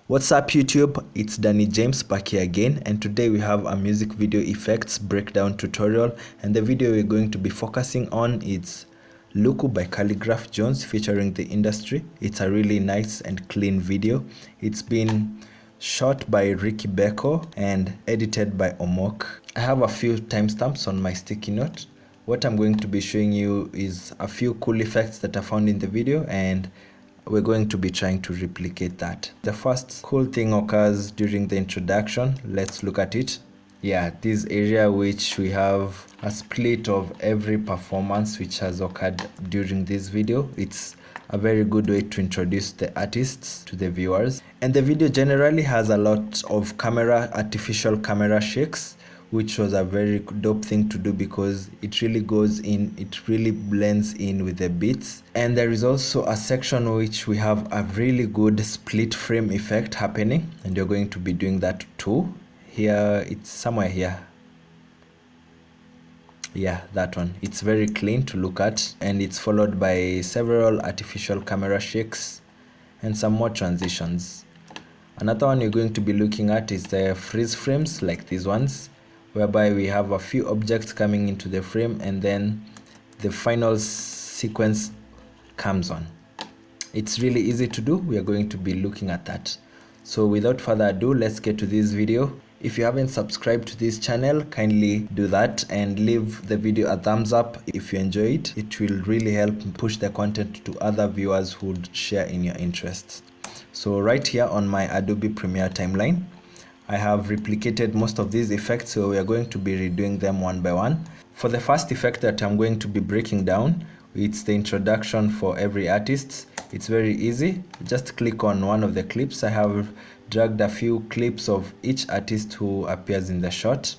What's up YouTube, it's Danny James back here again, and today we have a music video effects breakdown tutorial, and the video we're going to be focusing on is LUKU by Khaligraph Jones featuring The Industry. It's a really nice and clean video. It's been shot by Ricky Beko and edited by OMOKE. I have a few timestamps on my sticky note. What I'm going to be showing you is a few cool effects that I found in the video, and we're going to be trying to replicate that. The first cool thing occurs during the introduction. Let's look at it. Yeah, this area which we have a split of every performance which has occurred during this video. It's a very good way to introduce the artists to the viewers. And the video generally has a lot of artificial camera shakes, which was a very dope thing to do because it really goes in, it really blends in with the beats. And there is also a section which we have a really good split frame effect happening, and you're going to be doing that too. Here, it's somewhere here. Yeah, that one. It's very clean to look at, and it's followed by several artificial camera shakes and some more transitions. Another one you're going to be looking at is the freeze frames, like these ones, whereby we have a few objects coming into the frame and then the final sequence comes on. It's really easy to do. We are going to be looking at that. So without further ado, let's get to this video. If you haven't subscribed to this channel, kindly do that and leave the video a thumbs up if you enjoy it. It will really help push the content to other viewers who would share in your interests. So right here on my Adobe Premiere timeline, I have replicated most of these effects, so we are going to be redoing them one by one. For the first effect that I'm going to be breaking down, it's the introduction for every artist. It's very easy. Just click on one of the clips. I have dragged a few clips of each artist who appears in the shot.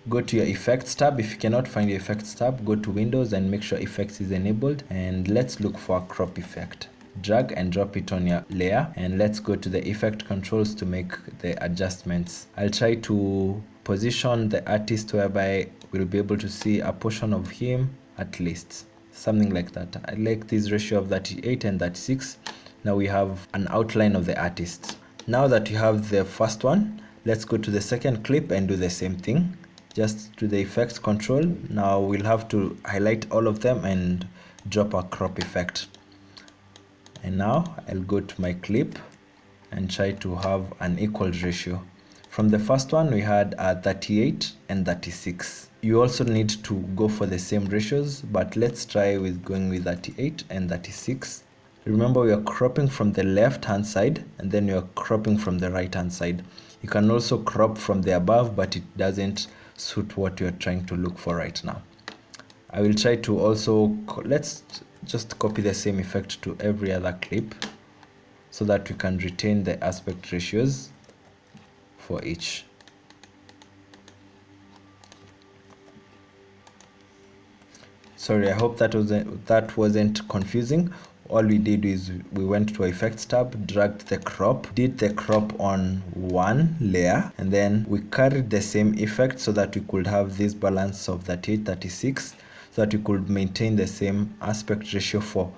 Go to your effects tab. If you cannot find your effects tab, go to Windows and make sure effects is enabled, and let's look for a crop effect. Drag and drop it on your layer, and let's go to the effect controls to make the adjustments. I'll try to position the artist whereby we'll be able to see a portion of him at least, something like that. I like this ratio of 38 and 36. Now we have an outline of the artist. Now that you have the first one, let's go to the second clip and do the same thing. Just to the effects control. Now we'll have to highlight all of them and drop a crop effect. And now I'll go to my clip and try to have an equal ratio. From the first one, we had 38 and 36. You also need to go for the same ratios, but let's try with going with 38 and 36. Remember, we are cropping from the left hand side and then we are cropping from the right hand side. You can also crop from the above, but it doesn't suit what you're trying to look for right now. I will try to also, let's just copy the same effect to every other clip so that we can retain the aspect ratios for each. Sorry, I hope that wasn't confusing. All we did is we went to effects tab, dragged the crop, did the crop on one layer, and then we carried the same effect so that we could have this balance of 38, 36, so that we could maintain the same aspect ratio for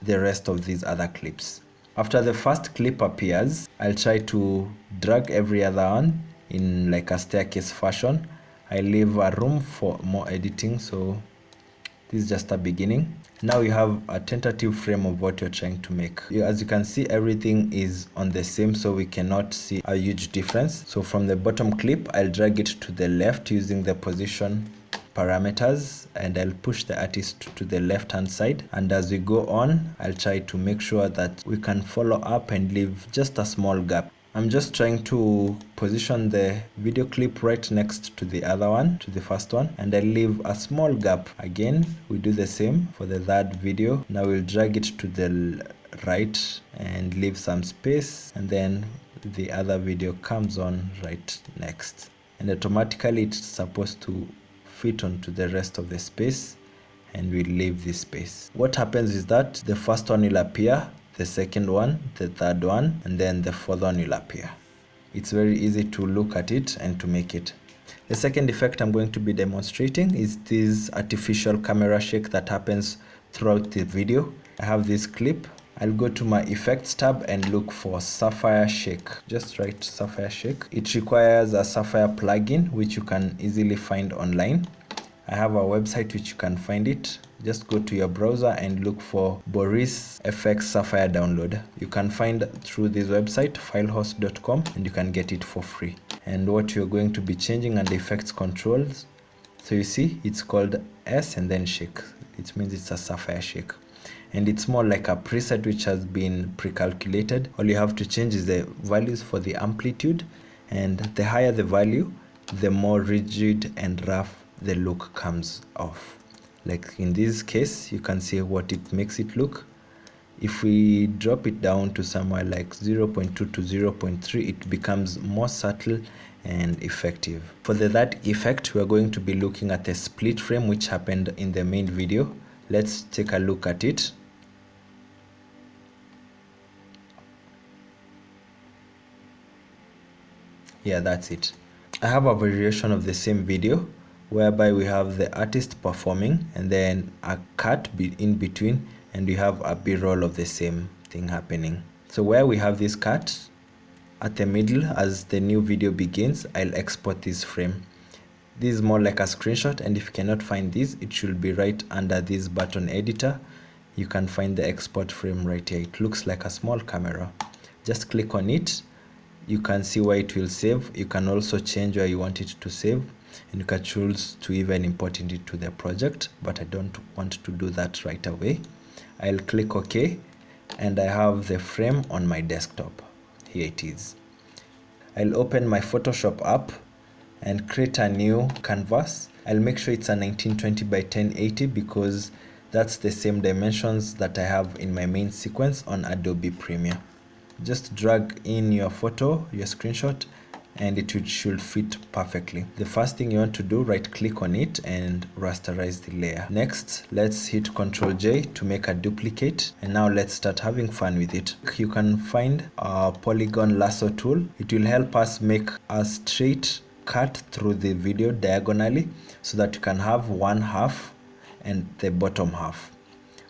the rest of these other clips. After the first clip appears, I'll try to drag every other one in like a staircase fashion. I leave a room for more editing, so this is just a beginning. Now you have a tentative frame of what you're trying to make. As you can see, everything is on the same, so we cannot see a huge difference. So from the bottom clip, I'll drag it to the left using the position parameters, and I'll push the artist to the left hand side, and as we go on, I'll try to make sure that we can follow up and leave just a small gap. I'm just trying to position the video clip right next to the other one, to the first one, and I'll leave a small gap. Again, we do the same for the third video. Now we'll drag it to the right and leave some space, and then the other video comes on right next, and automatically it's supposed to fit onto the rest of the space, and we leave this space. What happens is that the first one will appear, the second one, the third one, and then the fourth one will appear. It's very easy to look at it and to make it. The second effect I'm going to be demonstrating is this artificial camera shake that happens throughout the video. I have this clip. I'll go to my effects tab and look for sapphire shake. Just write sapphire shake. It requires a sapphire plugin which you can easily find online. I have a website which you can find it. Just go to your browser and look for Boris FX Sapphire download. You can find through this website filehost.com, and you can get it for free. And what you're going to be changing under effects controls, so you see it's called S and then shake. It means it's a sapphire shake, and it's more like a preset which has been pre-calculated. All you have to change is the values for the amplitude, and the higher the value, the more rigid and rough the look comes off. Like in this case, you can see what it makes it look. If we drop it down to somewhere like 0.2 to 0.3, it becomes more subtle and effective. For the that effect, we are going to be looking at a split frame which happened in the main video. Let's take a look at it. Yeah, that's it. I have a variation of the same video whereby we have the artist performing and then a cut in between, and we have a b-roll of the same thing happening. So where we have this cut at the middle as the new video begins, I'll export this frame. This is more like a screenshot, and if you cannot find this, it should be right under this button editor. You can find the export frame right here. It looks like a small camera. Just click on it. You can see where it will save. You can also change where you want it to save, and you can choose to even import it to the project, but I don't want to do that right away. I'll click OK, and I have the frame on my desktop. Here it is. I'll open my Photoshop app and create a new canvas. I'll make sure it's a 1920 by 1080 because that's the same dimensions that I have in my main sequence on Adobe Premiere. Just drag in your photo, your screenshot, and it should fit perfectly. The first thing you want to do, right click on it and rasterize the layer. Next, let's hit Ctrl J to make a duplicate, and now let's start having fun with it. You can find a polygon lasso tool. It will help us make a straight cut through the video diagonally so that you can have one half and the bottom half.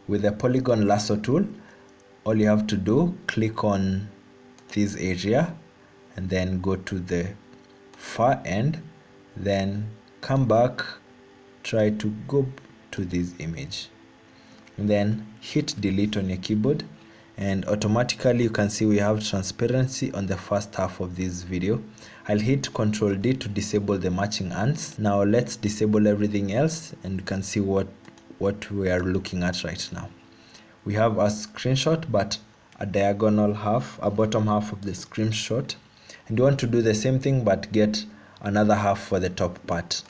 With the polygon lasso tool, all you have to do, click on this area and then go to the far end, then come back, try to go to this image, and then hit delete on your keyboard, and automatically you can see we have transparency on the first half of this video. I'll hit Ctrl D to disable the matching ants. Now let's disable everything else, and you can see what we are looking at right now. We have a screenshot but a diagonal half, a bottom half of the screenshot, and you want to do the same thing but get another half for the top part.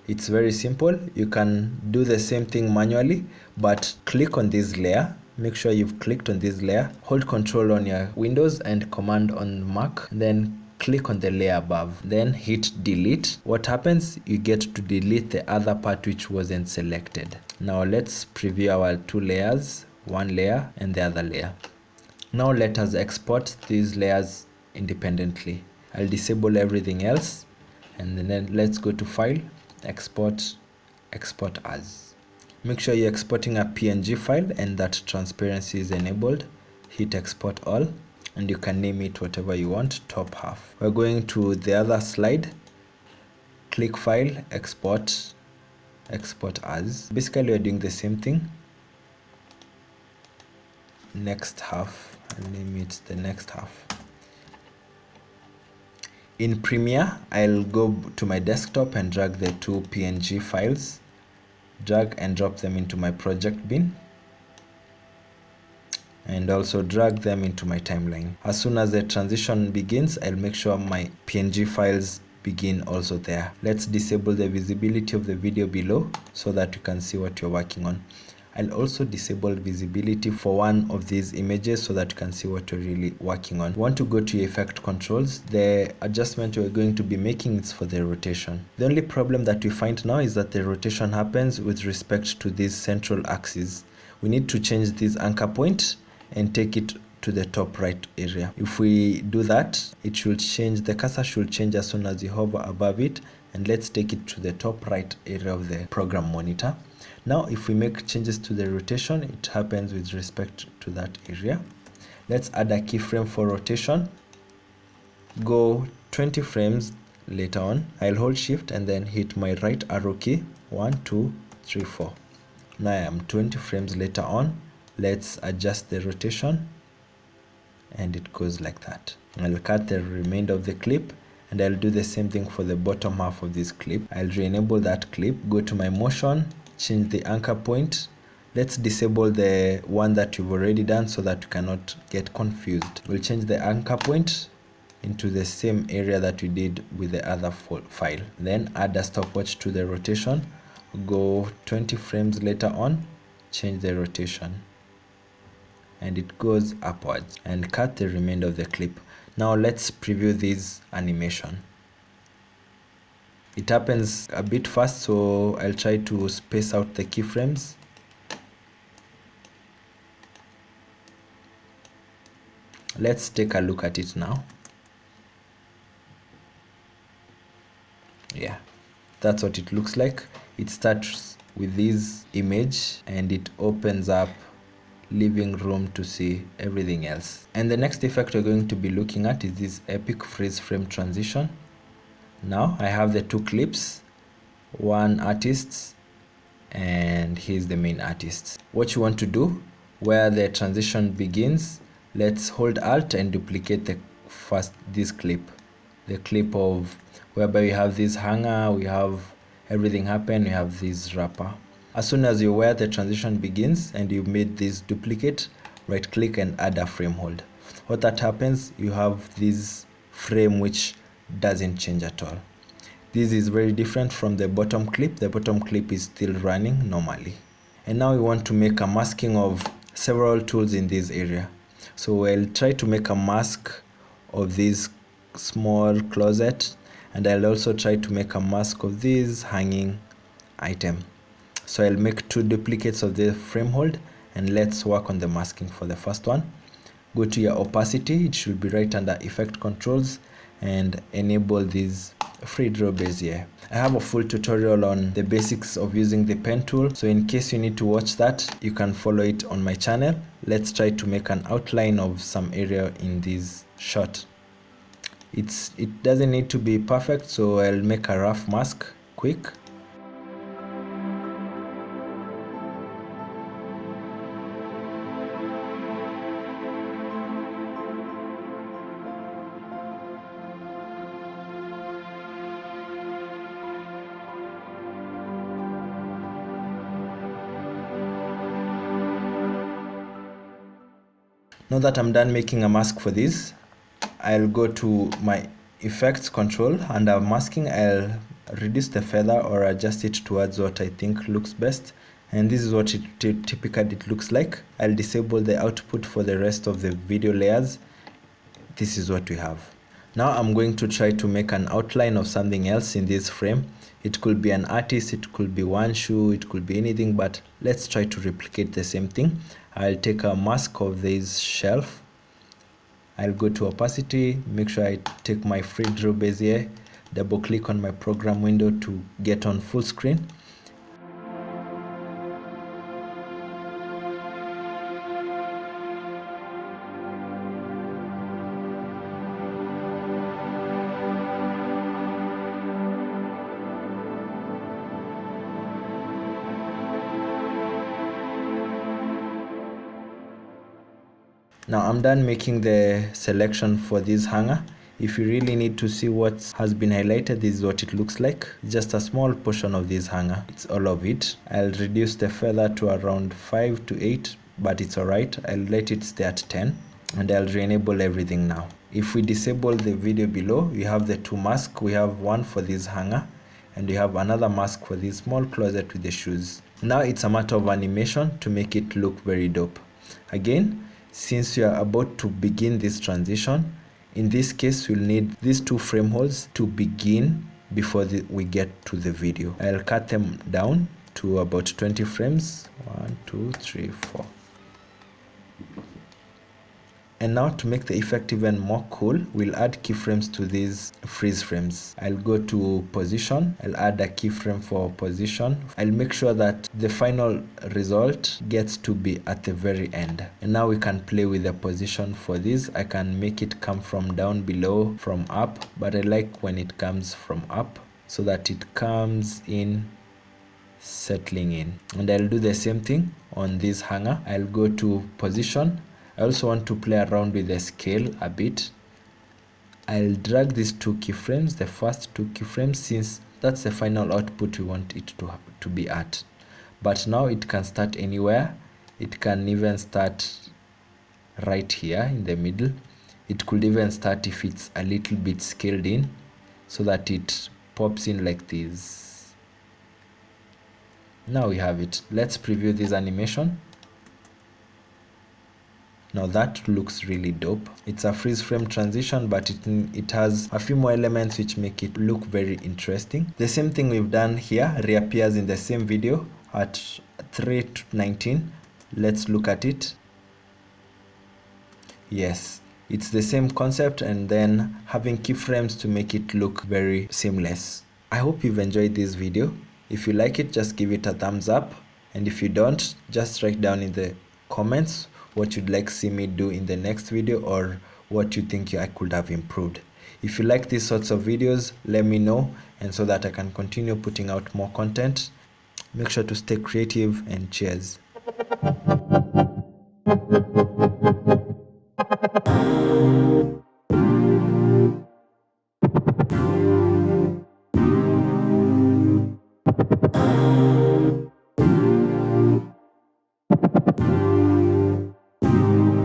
It's very simple. You can do the same thing manually, but click on this layer. Make sure you've clicked on this layer. Hold Control on your Windows and Command on Mac, then click on the layer above, then hit delete. What happens? You get to delete the other part which wasn't selected. Now let's preview our two layers, one layer and the other layer. Now let us export these layers independently. I'll disable everything else, and then let's go to File, Export, Export As. Make sure you're exporting a PNG file and that transparency is enabled. Hit Export All, and you can name it whatever you want, top half. We're going to the other slide. Click File, Export, Export As. Basically we're doing the same thing. Next half, I'll name it the next half. In Premiere, I'll go to my desktop and drag the two PNG files, drag and drop them into my project bin, and also drag them into my timeline. As soon as the transition begins, I'll make sure my PNG files begin also there. Let's disable the visibility of the video below so that you can see what you're working on. I'll also disable visibility for one of these images so that you can see what you're really working on. Want to go to your effect controls. The adjustment you're going to be making is for the rotation. The only problem that we find now is that the rotation happens with respect to this central axis. We need to change this anchor point and take it to the top right area. If we do that, it should change, the cursor should change as soon as you hover above it, and let's take it to the top right area of the program monitor. Now if we make changes to the rotation, it happens with respect to that area. Let's add a keyframe for rotation. Go 20 frames later on. I'll hold shift and then hit my right arrow key. 1, 2, 3, 4. Now I am 20 frames later on. Let's adjust the rotation and it goes like that. I'll cut the remainder of the clip and I'll do the same thing for the bottom half of this clip. I'll re-enable that clip, go to my motion, change the anchor point. Let's disable the one that you've already done so that you cannot get confused. We'll change the anchor point into the same area that we did with the other file. Then add a stopwatch to the rotation. Go 20 frames later on, change the rotation and it goes upwards, and cut the remainder of the clip. Now let's preview this animation. It happens a bit fast, so I'll try to space out the keyframes. Let's take a look at it now. Yeah, that's what it looks like. It starts with this image and it opens up, leaving room to see everything else. And the next effect we're going to be looking at is this epic freeze frame transition. Now I have the two clips, one artist and here's the main artist. What you want to do, where the transition begins, let's hold Alt and duplicate this clip, the clip of whereby we have this hanger, we have everything happen, we have this wrapper. As soon as you're where the transition begins and you made this duplicate, right click and add a frame hold. What that happens, you have this frame which doesn't change at all. This is very different from the bottom clip. The bottom clip is still running normally. And now we want to make a masking of several tools in this area. So we'll try to make a mask of this small closet, and I'll also try to make a mask of this hanging item. So I'll make two duplicates of the frame hold and let's work on the masking for the first one. Go to your opacity, it should be right under effect controls, and enable this free draw bezier. I have a full tutorial on the basics of using the pen tool, so in case you need to watch that, you can follow it on my channel. Let's try to make an outline of some area in this shot. It doesn't need to be perfect, so I'll make a rough mask quick. Now that I'm done making a mask for this, I'll go to my effects control. Under masking, I'll reduce the feather or adjust it towards what I think looks best. And this is what it typically looks like. I'll disable the output for the rest of the video layers. This is what we have. Now I'm going to try to make an outline of something else in this frame. It could be an artist, it could be one shoe, it could be anything, but let's try to replicate the same thing. I'll take a mask of this shelf. I'll go to opacity, make sure I take my free draw bezier, double click on my program window to get on full screen. Now I'm done making the selection for this hanger. If you really need to see what has been highlighted, this is what it looks like. Just a small portion of this hanger. It's all of it. I'll reduce the feather to around 5 to 8, but it's alright. I'll let it stay at 10 and I'll re-enable everything now. If we disable the video below, we have the two masks. We have one for this hanger and we have another mask for this small closet with the shoes. Now it's a matter of animation to make it look very dope. Again, since you are about to begin this transition, in this case we'll need these two frame holes to begin before we get to the video. I'll cut them down to about 20 frames. 1, 2, 3, 4. And now to make the effect even more cool, we'll add keyframes to these freeze frames. I'll go to position, I'll add a keyframe for position. I'll make sure that the final result gets to be at the very end. And now we can play with the position for this. I can make it come from down below, from up, but I like when it comes from up so that it comes in settling in. And I'll do the same thing on this hanger. I'll go to position. I also want to play around with the scale a bit. I'll drag these two keyframes, the first two keyframes, since that's the final output we want it to be at. But now it can start anywhere. It can even start right here in the middle. It could even start if it's a little bit scaled in so that it pops in like this. Now we have it. Let's preview this animation. Now that looks really dope. It's a freeze frame transition, but it has a few more elements which make it look very interesting. The same thing we've done here reappears in the same video at 3:19. Let's look at it. Yes, it's the same concept, and then having keyframes to make it look very seamless. I hope you've enjoyed this video. If you like it, just give it a thumbs up, and if you don't, just write down in the comments what you'd like to see me do in the next video, or what you think I could have improved. If you like these sorts of videos, let me know, and so that I can continue putting out more content. Make sure to stay creative, and cheers.